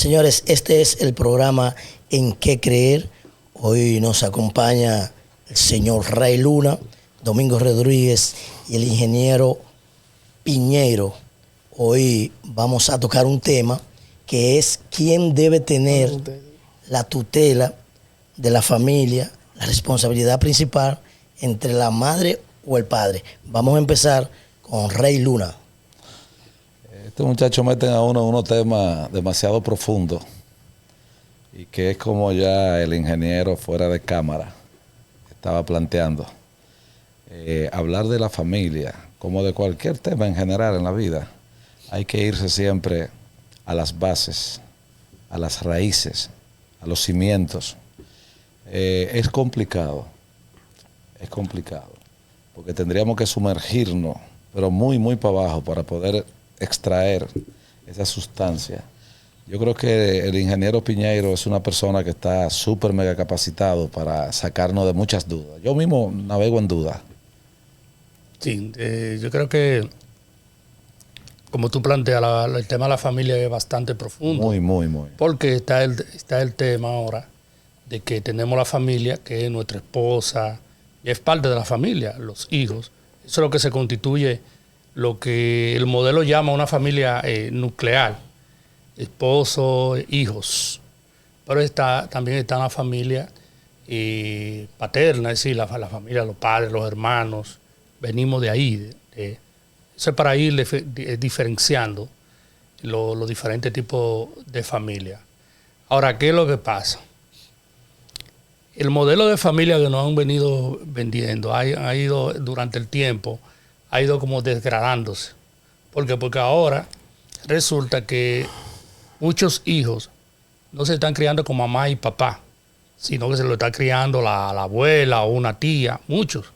Señores, este es el programa En Qué Creer. Hoy nos acompaña el señor Ray Luna, Domingo Rodríguez y el ingeniero Piñeiro. Hoy vamos a tocar un tema que es quién debe tener la tutela de la familia, la responsabilidad principal entre la madre o el padre. Vamos a empezar con Ray Luna. Estos muchachos meten a uno en unos temas demasiado profundos y que es como ya el ingeniero fuera de cámara estaba planteando. Hablar de la familia, como de cualquier tema en general en la vida, hay que irse siempre a las bases, a las raíces, a los cimientos. Es complicado, porque tendríamos que sumergirnos, pero muy, muy para abajo para poder extraer esa sustancia. Yo creo que el ingeniero Piñeiro es una persona que está súper mega capacitado para sacarnos de muchas dudas. Yo mismo navego en dudas. Sí, yo creo que como tú planteas, el tema de la familia es bastante profundo. Muy. Porque está el tema ahora de que tenemos la familia, que es nuestra esposa, y es parte de la familia, los hijos. Eso es lo que se constituye, lo que el modelo llama una familia nuclear, esposo, hijos. Pero también está la familia paterna, es decir, la familia, los padres, los hermanos. Venimos de ahí. Eso es para ir diferenciando los diferentes tipos de familia. Ahora, ¿qué es lo que pasa? El modelo de familia que nos han venido vendiendo ha ido durante el tiempo, ha ido como desgradándose. ¿Por qué? Porque ahora resulta que muchos hijos no se están criando con mamá y papá, sino que se lo está criando la abuela o una tía, muchos,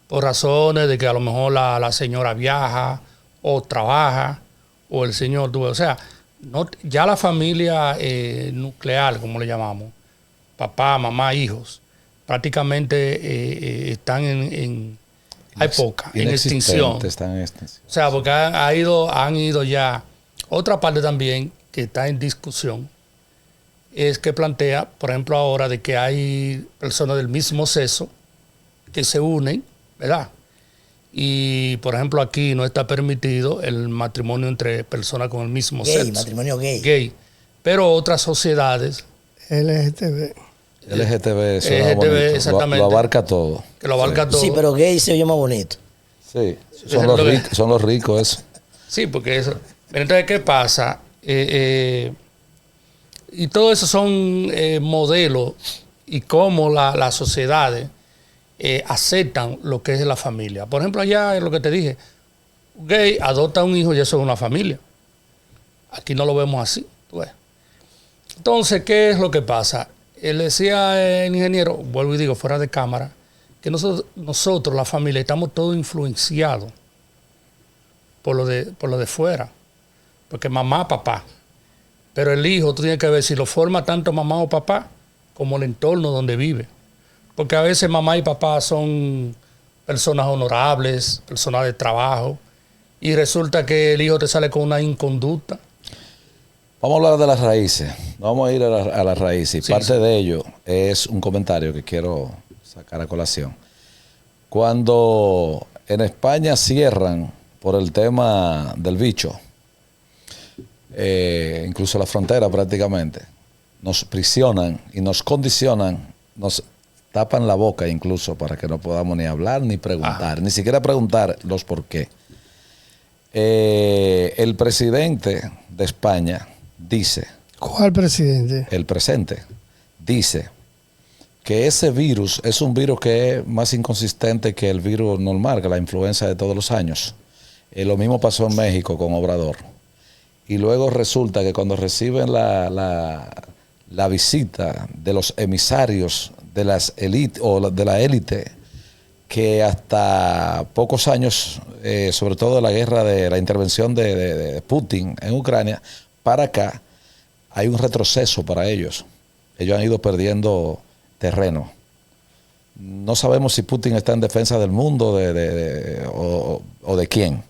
por razones de que a lo mejor la señora viaja o trabaja o el señor, o sea, ya la familia nuclear, como le llamamos, papá, mamá, hijos, prácticamente están hay poca, en extinción. Están en extinción. O sea, porque han ido ya. Otra parte también que está en discusión es que plantea, por ejemplo, ahora de que hay personas del mismo sexo que se unen, ¿verdad? Y, por ejemplo, aquí no está permitido el matrimonio entre personas con el mismo sexo. Matrimonio gay. Gay. Pero otras sociedades... LGTB, exactamente. Lo abarca todo. Que lo abarca todo. Sí, pero gay se oye más bonito. Sí, son los ricos eso. Sí, porque eso... Pero entonces, ¿qué pasa? Y todo eso son modelos y cómo las sociedades aceptan lo que es la familia. Por ejemplo, allá es lo que te dije. Un gay adopta a un hijo y eso es una familia. Aquí no lo vemos así. Pues. Entonces, ¿qué es lo que pasa? Él decía el ingeniero, vuelvo y digo, fuera de cámara, que nosotros la familia, estamos todos influenciados por lo de fuera. Porque mamá, papá. Pero el hijo, tú tienes que ver si lo forma tanto mamá o papá como el entorno donde vive. Porque a veces mamá y papá son personas honorables, personas de trabajo, y resulta que el hijo te sale con una inconducta. Vamos a hablar de las raíces. Vamos a ir a las raíces. Y Sí, parte sí. de ello es un comentario que quiero sacar a colación. Cuando en España cierran por el tema del bicho, incluso la frontera prácticamente, nos prisionan y nos condicionan, nos tapan la boca incluso para que no podamos ni hablar ni preguntar, ni siquiera preguntar los por qué. El presidente de España dice... ¿Cuál presidente? El presente dice que ese virus es un virus que es más inconsistente que el virus normal, que la influenza de todos los años. Lo mismo pasó en México con Obrador. Y luego resulta que cuando reciben la visita de los emisarios de las élites o de la élite, que hasta pocos años, sobre todo de la guerra de la intervención de Putin en Ucrania, para acá hay un retroceso para ellos. Ellos han ido perdiendo terreno. No sabemos si Putin está en defensa del mundo o de quién,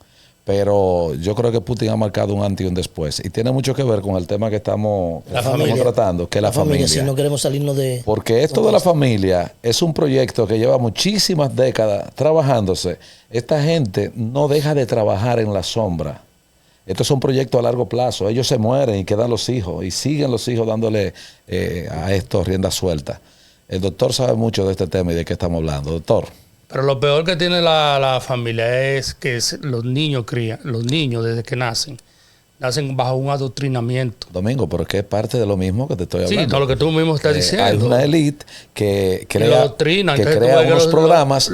pero yo creo que Putin ha marcado un antes y un después. Y tiene mucho que ver con el tema que estamos familia. tratando, que es la familia. Si no queremos salirnos de... Porque esto de la familia es un proyecto que lleva muchísimas décadas trabajándose. Esta gente no deja de trabajar en la sombra. Esto es un proyecto a largo plazo. Ellos se mueren y quedan los hijos. Y siguen los hijos dándole a esto rienda suelta. El doctor sabe mucho de este tema y de qué estamos hablando. Doctor. Pero lo peor que tiene la familia es que los niños desde que nacen bajo un adoctrinamiento. Domingo, pero es que es parte de lo mismo que te estoy hablando. Sí, todo lo que tú mismo estás diciendo. Hay una élite que crea crea unos programas.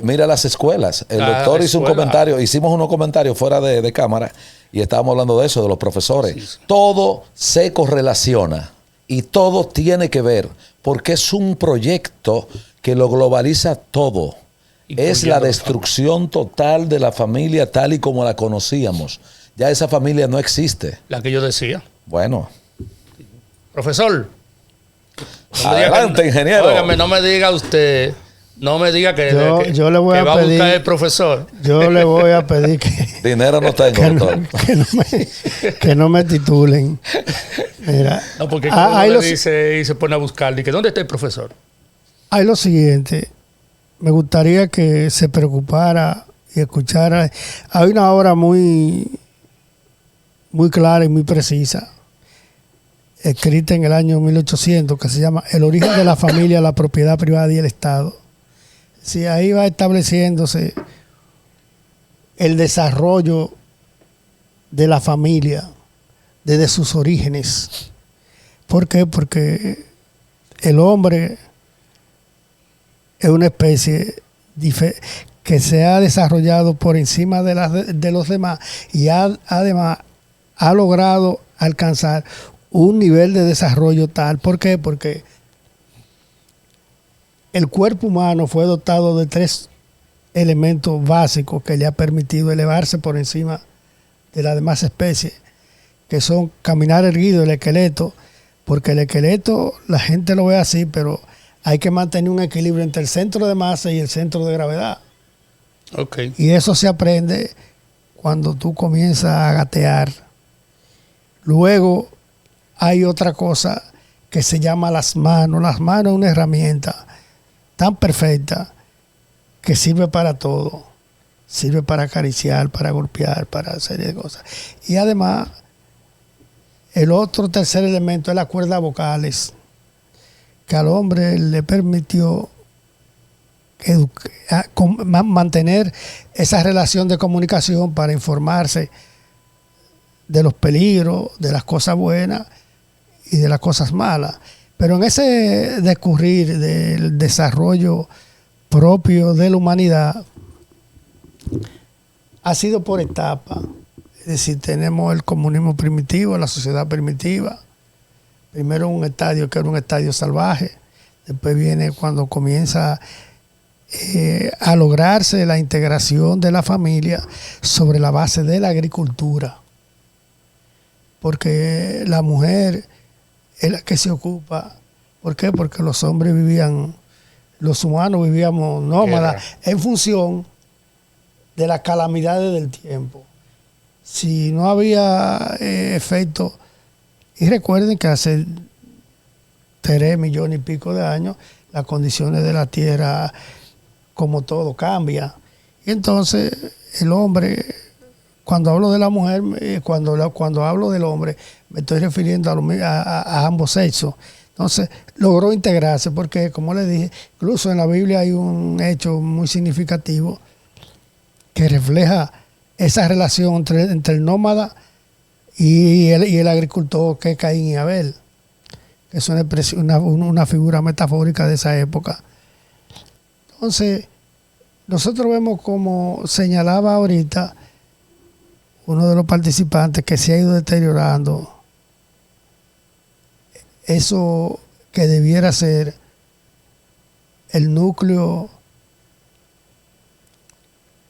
Mira las escuelas. El doctor hizo un comentario, hicimos unos comentarios fuera de cámara y estábamos hablando de eso, de los profesores. Sí. Todo se correlaciona y todo tiene que ver porque es un proyecto que lo globaliza todo. Es la destrucción total de la familia tal y como la conocíamos. Ya esa familia no existe. La que yo decía. Bueno. Profesor. Adelante, ingeniero. Óigame, no me diga usted, no me diga que va a buscar el profesor. Yo le voy a pedir que... Dinero no tengo, doctor. Que no me titulen. Mira, no, porque uno le dice y se pone a buscar. Y que, ¿dónde está el profesor? Hay lo siguiente. Me gustaría que se preocupara y escuchara. Hay una obra muy clara y muy precisa, escrita en el año 1800, que se llama El origen de la familia, la propiedad privada y el Estado. Sí, ahí va estableciéndose el desarrollo de la familia desde sus orígenes. ¿Por qué? Porque el hombre es una especie que se ha desarrollado por encima de los demás y además ha logrado alcanzar un nivel de desarrollo tal. ¿Por qué? Porque el cuerpo humano fue dotado de 3 elementos básicos que le ha permitido elevarse por encima de las demás especies, que son caminar erguido, el esqueleto, porque el esqueleto la gente lo ve así, pero hay que mantener un equilibrio entre el centro de masa y el centro de gravedad. Okay. Y eso se aprende cuando tú comienzas a gatear. Luego hay otra cosa que se llama las manos. Las manos es una herramienta tan perfecta que sirve para todo. Sirve para acariciar, para golpear, para hacer de cosas. Y además, el tercer elemento es las cuerdas vocales, que al hombre le permitió mantener esa relación de comunicación para informarse de los peligros, de las cosas buenas y de las cosas malas. Pero en ese discurrir del desarrollo propio de la humanidad, ha sido por etapas. Es decir, tenemos el comunismo primitivo, la sociedad primitiva. Primero un estadio que era un estadio salvaje. Después viene cuando comienza a lograrse la integración de la familia sobre la base de la agricultura. Porque la mujer es la que se ocupa. ¿Por qué? Porque los hombres los humanos vivíamos nómadas en función de las calamidades del tiempo. Si no había efecto, y recuerden que hace 3 millones y pico de años, las condiciones de la tierra, como todo, cambia. Y entonces el hombre, cuando hablo de la mujer, cuando hablo del hombre, me estoy refiriendo a ambos sexos. Entonces logró integrarse porque, como les dije, incluso en la Biblia hay un hecho muy significativo que refleja esa relación entre el nómada y el agricultor, que es Caín y Abel. Es una figura metafórica de esa época. Entonces, nosotros vemos, como señalaba ahorita uno de los participantes, que se ha ido deteriorando eso que debiera ser el núcleo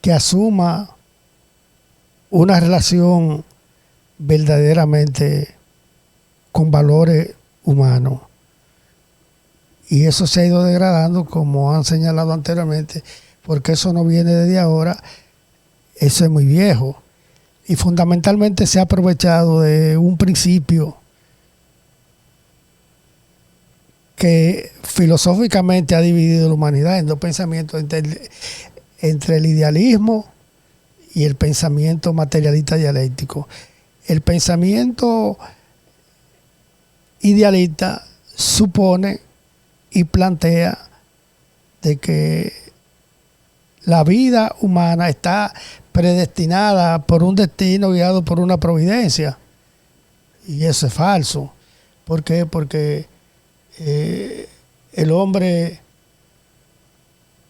que asuma una relación verdaderamente con valores humanos. Y eso se ha ido degradando, como han señalado anteriormente, porque eso no viene desde ahora, eso es muy viejo. y fundamentalmente se ha aprovechado de un principio que filosóficamente ha dividido la humanidad en dos pensamientos, entre el idealismo y el pensamiento materialista dialéctico. El pensamiento idealista supone y plantea de que la vida humana está predestinada por un destino guiado por una providencia. Y eso es falso. ¿Por qué? Porque el hombre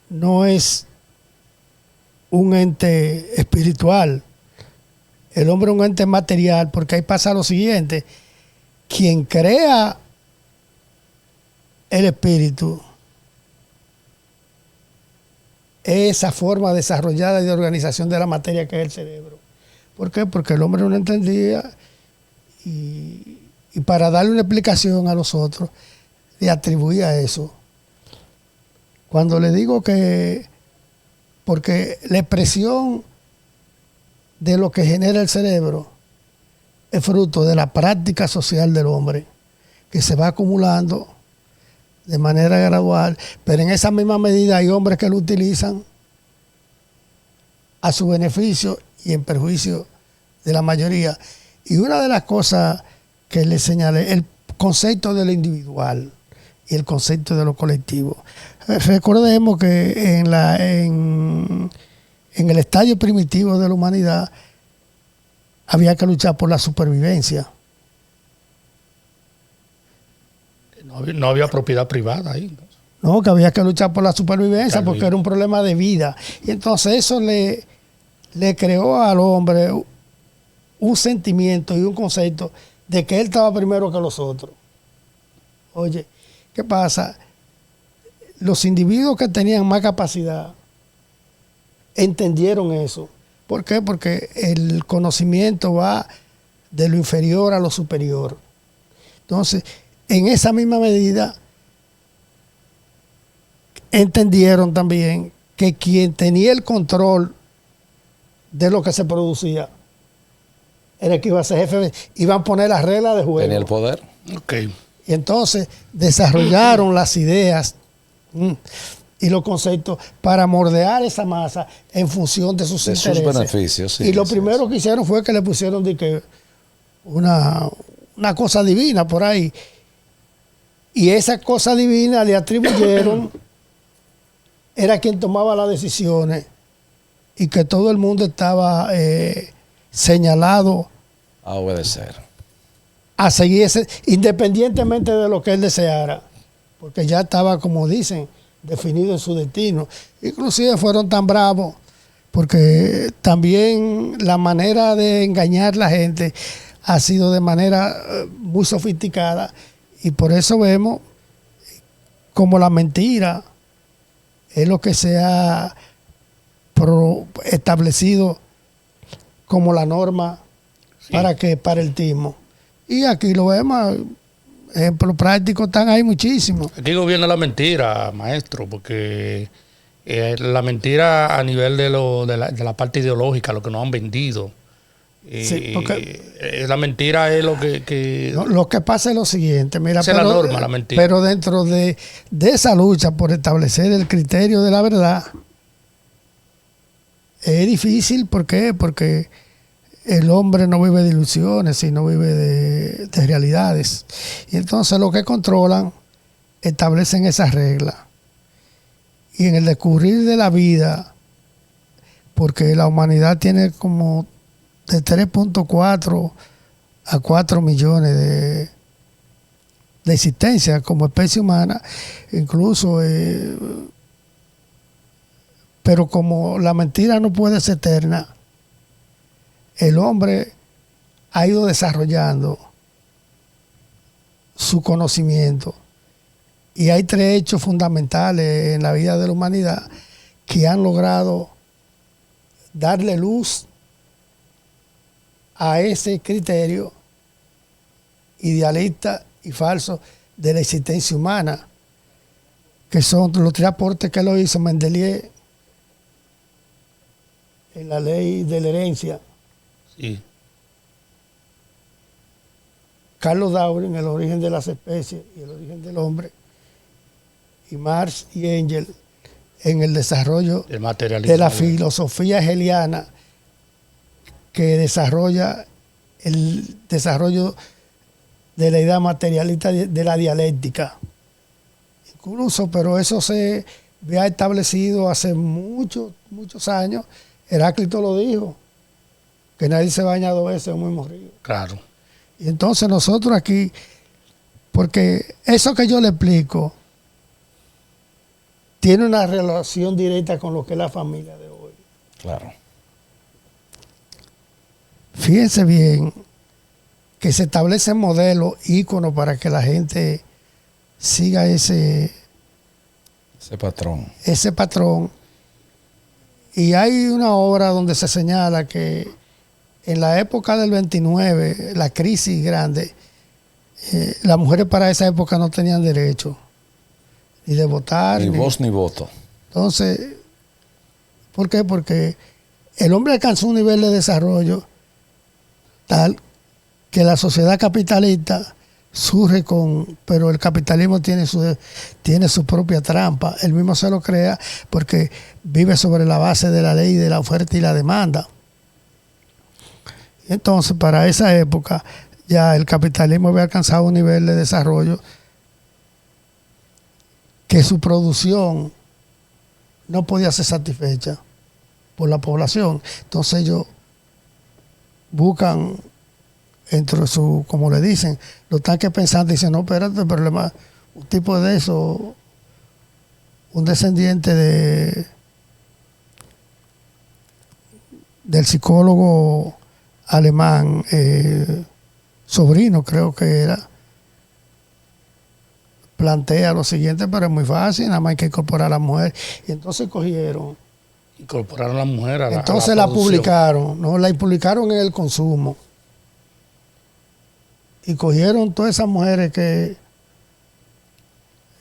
no es un ente espiritual. El hombre es un ente material, porque ahí pasa lo siguiente. Quien crea el espíritu es esa forma desarrollada de organización de la materia que es el cerebro. ¿Por qué? Porque el hombre no entendía y para darle una explicación a los otros le atribuía eso. Cuando le digo que, porque la expresión de lo que genera el cerebro es fruto de la práctica social del hombre, que se va acumulando de manera gradual, pero en esa misma medida hay hombres que lo utilizan a su beneficio y en perjuicio de la mayoría. Y una de las cosas que le señalé, el concepto de lo individual y el concepto de lo colectivo. Recordemos que en el estadio primitivo de la humanidad había que luchar por la supervivencia. No había propiedad privada ahí. No, que había que luchar por la supervivencia porque era un problema de vida. Y entonces eso le creó al hombre un sentimiento y un concepto de que él estaba primero que los otros. Oye, ¿qué pasa? Los individuos que tenían más capacidad entendieron eso. ¿Por qué? Porque el conocimiento va de lo inferior a lo superior. Entonces, en esa misma medida, entendieron también que quien tenía el control de lo que se producía era el que iba a ser jefe, iban a poner las reglas de juego. Tenía el poder. Okay. Y entonces desarrollaron las ideas y los conceptos para moldear esa masa en función de sus intereses. Sus beneficios, sí. Y lo primero que hicieron fue que le pusieron de que una cosa divina por ahí. Y esa cosa divina le atribuyeron, era quien tomaba las decisiones y que todo el mundo estaba señalado A obedecer. a seguir independientemente de lo que él deseara, porque ya estaba, como dicen, definido en su destino. Inclusive fueron tan bravos porque también la manera de engañar a la gente ha sido de manera muy sofisticada, y por eso vemos como la mentira es lo que se ha establecido como la norma. Sí. Para el timo. Y aquí lo vemos, ejemplos prácticos están ahí muchísimos. Aquí gobierna la mentira, maestro, porque la mentira a nivel de la parte ideológica, lo que nos han vendido. Sí, porque la mentira es lo que no, lo que pasa es lo siguiente, mira, esa es la norma, la mentira. Pero dentro de esa lucha por establecer el criterio de la verdad, es difícil. ¿Por qué? Porque el hombre no vive de ilusiones, sino vive de realidades. Y entonces lo que controlan establecen esas reglas. Y en el descubrir de la vida, porque la humanidad tiene como de 3.4 a 4 millones de existencia como especie humana, incluso, pero como la mentira no puede ser eterna, el hombre ha ido desarrollando su conocimiento, y hay 3 hechos fundamentales en la vida de la humanidad que han logrado darle luz a ese criterio idealista y falso de la existencia humana, que son los 3 aportes que lo hizo Mendeleev en la ley de la herencia. Sí. Carlos Darwin, El origen de las especies y el origen del hombre, y Marx y Engels en el desarrollo El materialismo. de la filosofía hegeliana, que desarrolla el desarrollo de la idea materialista de la dialéctica. Incluso, pero eso se había establecido hace muchos años. Heráclito lo dijo, que nadie se baña 2 veces en un mismo río. Claro. Y entonces nosotros aquí, porque eso que yo le explico tiene una relación directa con lo que es la familia de hoy. Claro. Fíjense bien que se establecen modelos, íconos para que la gente siga ese patrón. Y hay una obra donde se señala que en la época del 29, la crisis grande, las mujeres para esa época no tenían derecho ni de votar. Ni voz ni voto. Entonces, ¿por qué? Porque el hombre alcanzó un nivel de desarrollo tal que la sociedad capitalista surge pero el capitalismo tiene su propia trampa. Él mismo se lo crea porque vive sobre la base de la ley de la oferta y la demanda. Entonces, para esa época, ya el capitalismo había alcanzado un nivel de desarrollo que su producción no podía ser satisfecha por la población. Entonces ellos buscan entre su, como le dicen, los tanques pensantes, dicen, no, espérate, el problema, un tipo de eso, un descendiente del psicólogo alemán, Sobrino creo que era, plantea lo siguiente, pero es muy fácil, nada más hay que incorporar a la mujer. Y entonces cogieron. Incorporaron a la mujer a la Entonces la publicaron, ¿no? La publicaron en el consumo. Y cogieron todas esas mujeres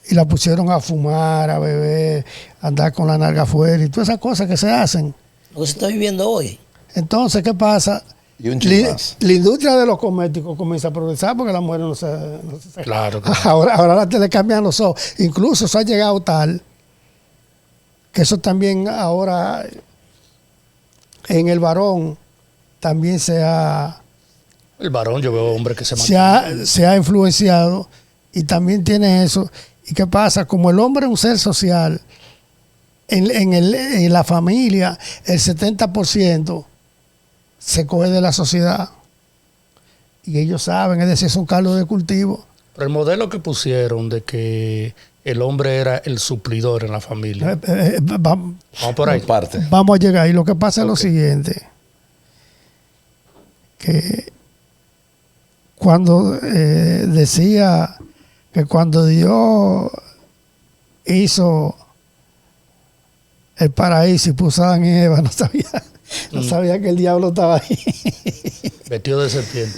y la pusieron a fumar, a beber, a andar con la nalga afuera y todas esas cosas que se hacen. Lo que se está viviendo hoy. Entonces, ¿qué pasa? Y un chismazo. La industria de los cosméticos comienza a progresar porque las mujeres no se Claro. Ahora le cambian los ojos. Incluso eso ha llegado tal que eso también ahora en el varón también El varón, yo veo hombres que se ha influenciado y también tiene eso. ¿Y qué pasa? Como el hombre es un ser social, en la familia el 70% se coge de la sociedad y ellos saben, es decir, es un caldo de cultivo. Pero el modelo que pusieron de que el hombre era el suplidor en la familia. Vamos por ahí. Vamos a llegar. Y lo que pasa es lo siguiente, que cuando decía que cuando Dios hizo el paraíso y puso a Adán y Eva, no sabía que el diablo estaba ahí. Vestido de serpiente.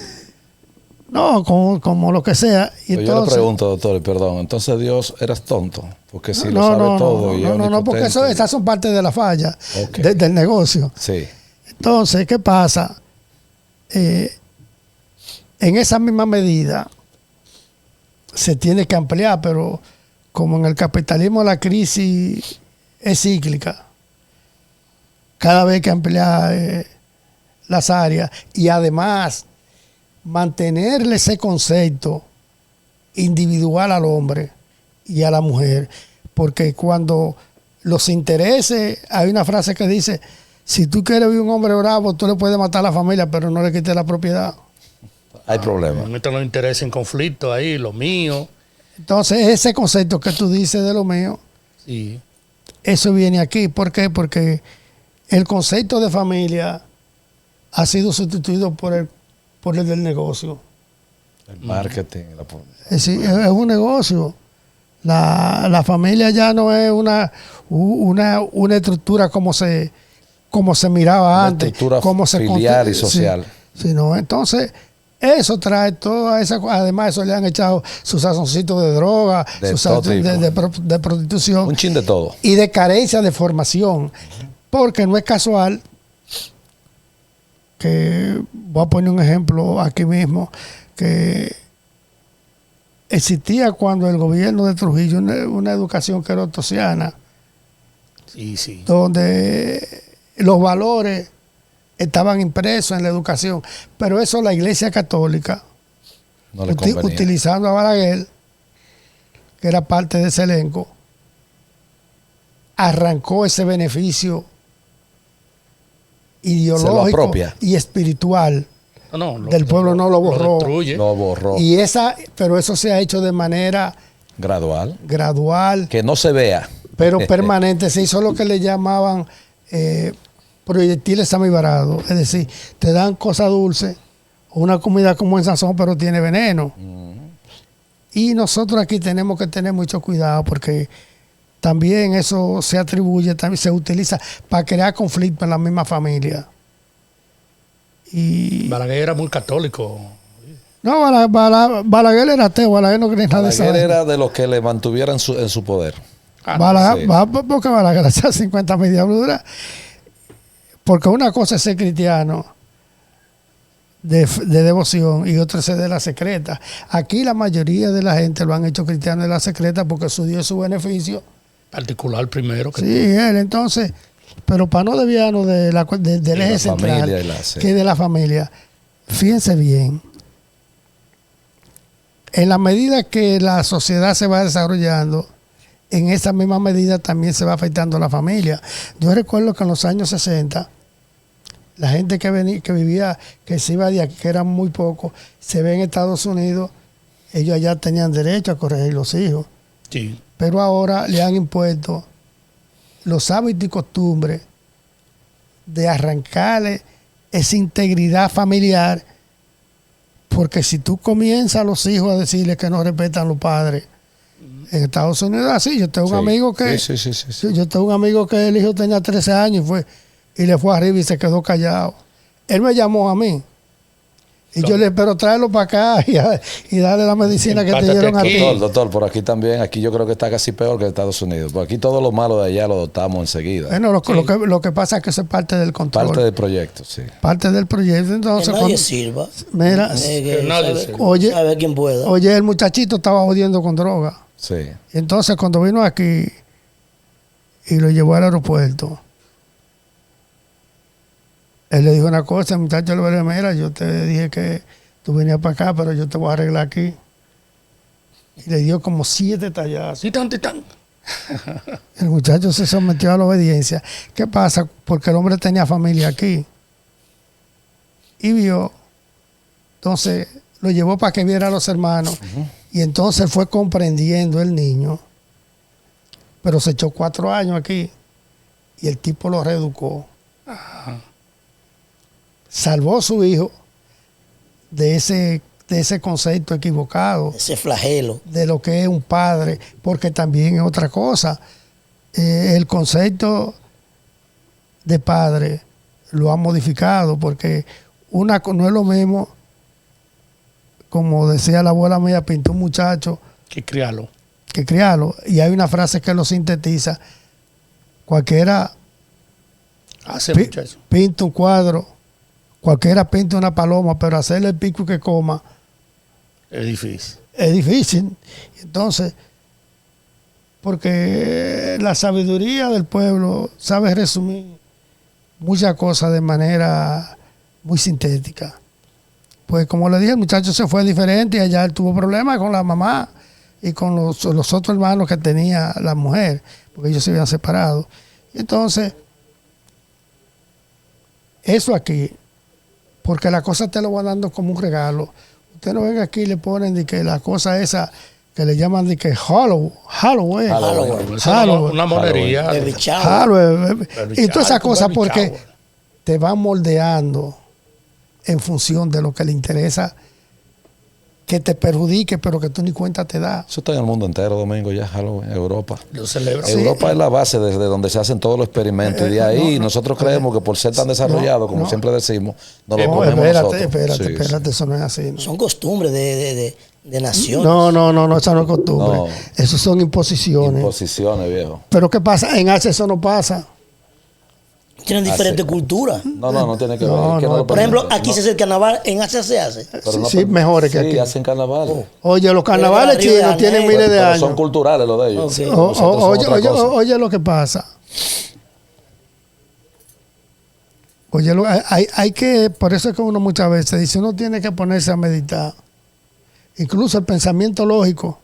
No, como lo que sea. Y entonces, yo le pregunto, doctor, perdón, entonces Dios eras tonto, porque si lo sabe todo y no, porque esas son parte de la falla del negocio. Sí. Entonces, ¿qué pasa? En esa misma medida se tiene que ampliar, pero como en el capitalismo la crisis es cíclica, cada vez hay que ampliar las áreas y además mantenerle ese concepto individual al hombre y a la mujer, porque cuando los intereses, hay una frase que dice, si tú quieres ver un hombre bravo, tú le puedes matar a la familia, pero no le quites la propiedad. Hay problemas. Me metan los intereses en conflicto ahí, lo mío. Entonces, ese concepto que tú dices de lo mío, sí, eso viene aquí. ¿Por qué? Porque el concepto de familia ha sido sustituido por el del negocio. El marketing. Es un negocio. La familia ya no es una estructura como se miraba antes. Estructura como filial y social. Sí, no, entonces, eso trae toda esa. Además, eso le han echado sus sazoncitos de droga, de prostitución. Un chin de todo. Y de carencia de formación. Porque no es casual que voy a poner un ejemplo aquí mismo, que existía cuando el gobierno de Trujillo una educación que era ortosiana, Sí. donde los valores estaban impresos en la educación, pero eso la Iglesia Católica, No le convenía. utilizando a Balaguer, que era parte de ese elenco, arrancó ese beneficio ideológico apropia. y espiritual No, del pueblo, no lo borró. destruye. Lo borró. Pero eso se ha hecho de manera Gradual. gradual, Que no se vea. pero permanente. Se hizo lo que le llamaban proyectiles amibarados. Es decir, te dan cosas dulces, o una comida con buen sazón, pero tiene veneno. Y nosotros aquí tenemos que tener mucho cuidado porque también eso se atribuye, también se utiliza para crear conflicto en la misma familia. Y Balaguer era muy católico. no, Balaguer era ateo, Balaguer no creía nada de eso. Balaguer era de los que le mantuvieran en su poder. Balaguer, sí. porque Balaguer hacía 50 diabluras. Porque una cosa es ser cristiano de devoción y otra es ser de la secreta. Aquí la mayoría de la gente lo han hecho cristiano de la secreta porque su Dios es su beneficio. Particular primero. Que Sí, él entonces, pero para no desviarnos del eje la central, familia sí. que es de la familia, fíjense bien, en la medida que la sociedad se va desarrollando, en esa misma medida también se va afectando a la familia. Yo recuerdo que en los años 60, la gente que vivía, que se iba de aquí, que eran muy pocos, se ve en Estados Unidos, ellos allá tenían derecho a corregir los hijos. sí. Pero ahora le han impuesto los hábitos y costumbres de arrancarle esa integridad familiar, porque si tú comienzas a los hijos a decirles que no respetan a los padres, en Estados Unidos es así. Yo tengo un amigo que Sí. yo tengo un amigo que el hijo tenía 13 años y le fue arriba y se quedó callado. Él me llamó a mí. Y yo le pero tráelo para acá y darle la medicina que te Empátate dieron a aquí. ti. Doctor, por aquí también, aquí yo creo que está casi peor que Estados Unidos. Por aquí todo lo malo de allá lo adoptamos enseguida. Bueno, lo que pasa es que eso es parte del control. Parte del proyecto, sí. Parte del proyecto. Que Entonces, nadie cuando- sirva. mira, Que nadie sirva. oye, Sabe quién pueda. oye, el muchachito estaba jodiendo con droga. Sí. Y entonces cuando vino aquí y lo llevó al aeropuerto, él le dijo una cosa, el muchacho le dijo, mira, yo te dije que tú venías para acá, pero yo te voy a arreglar aquí. Y le dio como 7 tallazos. Titán. El muchacho se sometió a la obediencia. ¿Qué pasa? Porque el hombre tenía familia aquí. Y vio. Entonces lo llevó para que viera a los hermanos. Y entonces fue comprendiendo el niño. Pero se echó 4 años aquí. Y el tipo lo reeducó. Salvó a su hijo de ese concepto equivocado Ese flagelo. de lo que es un padre, porque también es otra cosa. El concepto de padre lo ha modificado, porque no es lo mismo, como decía la abuela mía, pintó un muchacho Que criarlo. que criarlo. Y hay una frase que lo sintetiza. Cualquiera Hace mucho eso. pinta un cuadro, cualquiera pinta una paloma, pero hacerle el pico que coma Es difícil. es difícil. Entonces, porque la sabiduría del pueblo sabe resumir muchas cosas de manera muy sintética. Pues como le dije, el muchacho se fue diferente y allá él tuvo problemas con la mamá y con los otros hermanos que tenía la mujer, porque ellos se habían separado. Y entonces, eso aquí, porque la cosa te lo va dando como un regalo. Usted no venga aquí y le ponen de que la cosa esa que le llaman de que Halloween. Halloween. Esa es una monería. Baby shower. Halloween. Baby Y todas esas shower, cosas baby porque shower. te van moldeando en función de lo que le interesa que te perjudique, pero que tú ni cuenta te das. Eso está en el mundo entero, Domingo, ya, Halloween, Europa. Lo celebra. Europa es la base desde donde se hacen todos los experimentos. Y de ahí nosotros creemos que por ser tan desarrollados, como siempre decimos, nos lo No, ponemos nosotros. espérate, Sí, eso no es así. ¿no? Son costumbres de naciones. No, esa no es costumbre. No. Eso son imposiciones. Imposiciones, viejo. Pero ¿qué pasa? En Asia eso no pasa. Tienen diferentes culturas. No tiene que ver. No, es que no, lo Por ejemplo, permiten. aquí se hace el carnaval, en Asia se hace. Pero no sí, permiten. mejores que Sí, aquí. hacen carnaval. Oye, los carnavales Río de chinos tienen Janeiro. miles de Pero años. son culturales los de ellos. Ok. O- Nosotros somos oye, otra oye, cosa. oye lo que pasa. Oye, hay que, por eso es que uno muchas veces dice, uno tiene que ponerse a meditar. Incluso el pensamiento lógico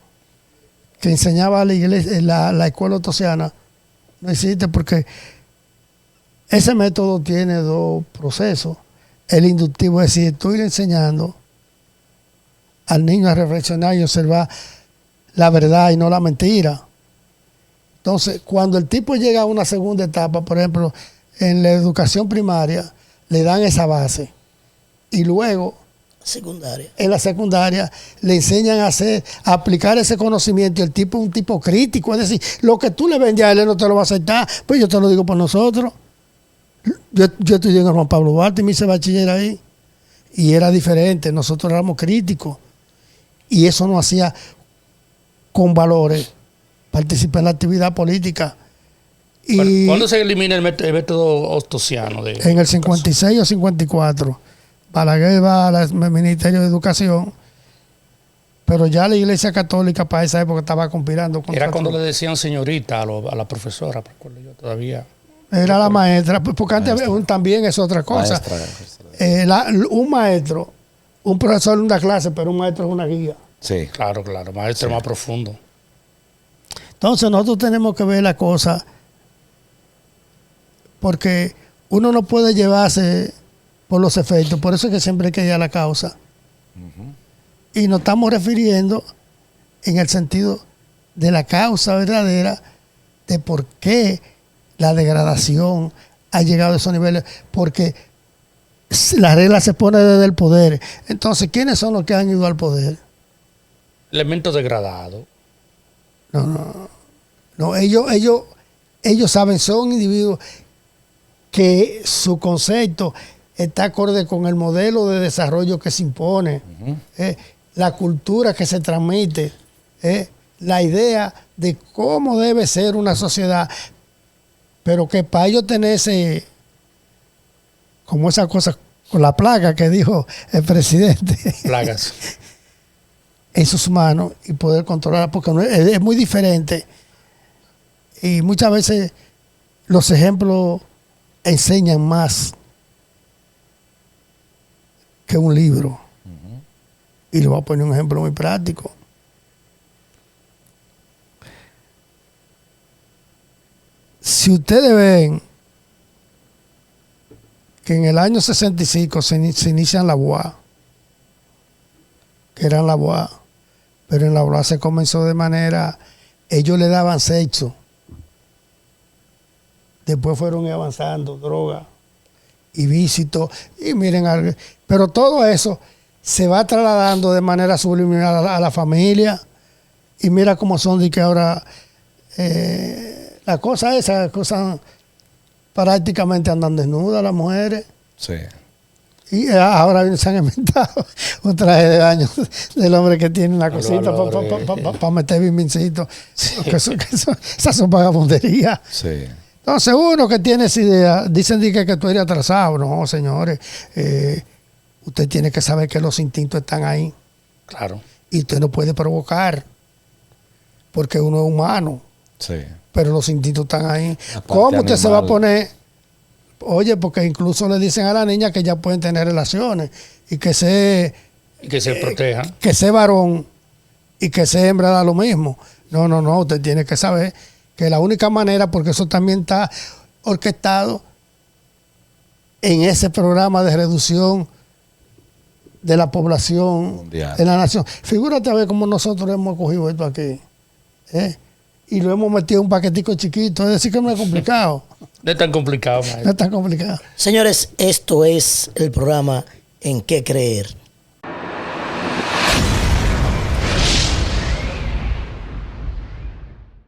que enseñaba la iglesia, la escuela otosiana, no existe porque ese método tiene dos procesos. El inductivo, es decir, estoy enseñando al niño a reflexionar y observar la verdad y no la mentira. Entonces, cuando el tipo llega a una segunda etapa, por ejemplo, en la educación primaria, le dan esa base. Y luego, Secundaria. en la secundaria, le enseñan a aplicar ese conocimiento. Y el tipo es un tipo crítico. Es decir, lo que tú le vendes a él no te lo va a aceptar. Pues yo te lo digo por nosotros. Yo estudié en Juan Pablo Duarte y me hice bachiller ahí. Y era diferente. Nosotros éramos críticos. Y eso nos hacía con valores. Participar en la actividad política. Y ¿Cuándo se elimina el método ostosiano? en el 56 o 54, Balaguer va al Ministerio de Educación, pero ya la Iglesia Católica para esa época estaba conspirando contra Era cuando todo. le decían señorita a la profesora, recuerdo yo todavía. Era la maestra, porque antes también es otra cosa. Maestra. Un maestro, un profesor en una clase, pero un maestro es una guía. Sí. Claro, maestro más profundo. Entonces nosotros tenemos que ver la cosa, porque uno no puede llevarse por los efectos, por eso es que siempre hay que ir a la causa. Y nos estamos refiriendo en el sentido de la causa verdadera de por qué la degradación ha llegado a esos niveles, porque la regla se pone desde el poder. Entonces, ¿quiénes son los que han ido al poder? Elementos degradados. No, ellos saben, son individuos que su concepto está acorde con el modelo de desarrollo que se impone, la cultura que se transmite, la idea de cómo debe ser una sociedad, pero que para ellos tenerse como esa cosa con la plaga que dijo el presidente Plagas. en sus manos y poder controlar, porque es muy diferente. Y muchas veces los ejemplos enseñan más que un libro. Y le voy a poner un ejemplo muy práctico. Si ustedes ven que en el año 65 se inician la UA, que eran la UA, pero en la UA se comenzó de manera, ellos le daban sexo. Después fueron avanzando, droga y vícitos. Y miren, pero todo eso se va trasladando de manera subliminal a la familia. Y mira cómo son de que ahora esas cosas prácticamente andan desnudas las mujeres. Sí. Y ahora se han inventado un traje de baño del hombre que tiene una cosita para meter bimbincito. Sí. Esas son vagabunderías. Sí. Entonces uno que tiene esa idea, dicen que tú eres atrasado. No, señores, usted tiene que saber que los instintos están ahí. Claro. Y usted no puede provocar, porque uno es humano. Sí. Pero los instintos están ahí. ¿Cómo usted se va a poner? Oye, porque incluso le dicen a la niña que ya pueden tener relaciones y que se proteja. Que sea varón y que sea hembra da lo mismo. No, usted tiene que saber que la única manera, porque eso también está orquestado en ese programa de reducción de la población mundial de la nación. Figúrate a ver cómo nosotros hemos cogido esto aquí. Y lo hemos metido en un paquetico chiquito. Es decir, que no es complicado. No es tan complicado, maestro. No es tan complicado. Señores, esto es el programa En Qué Creer.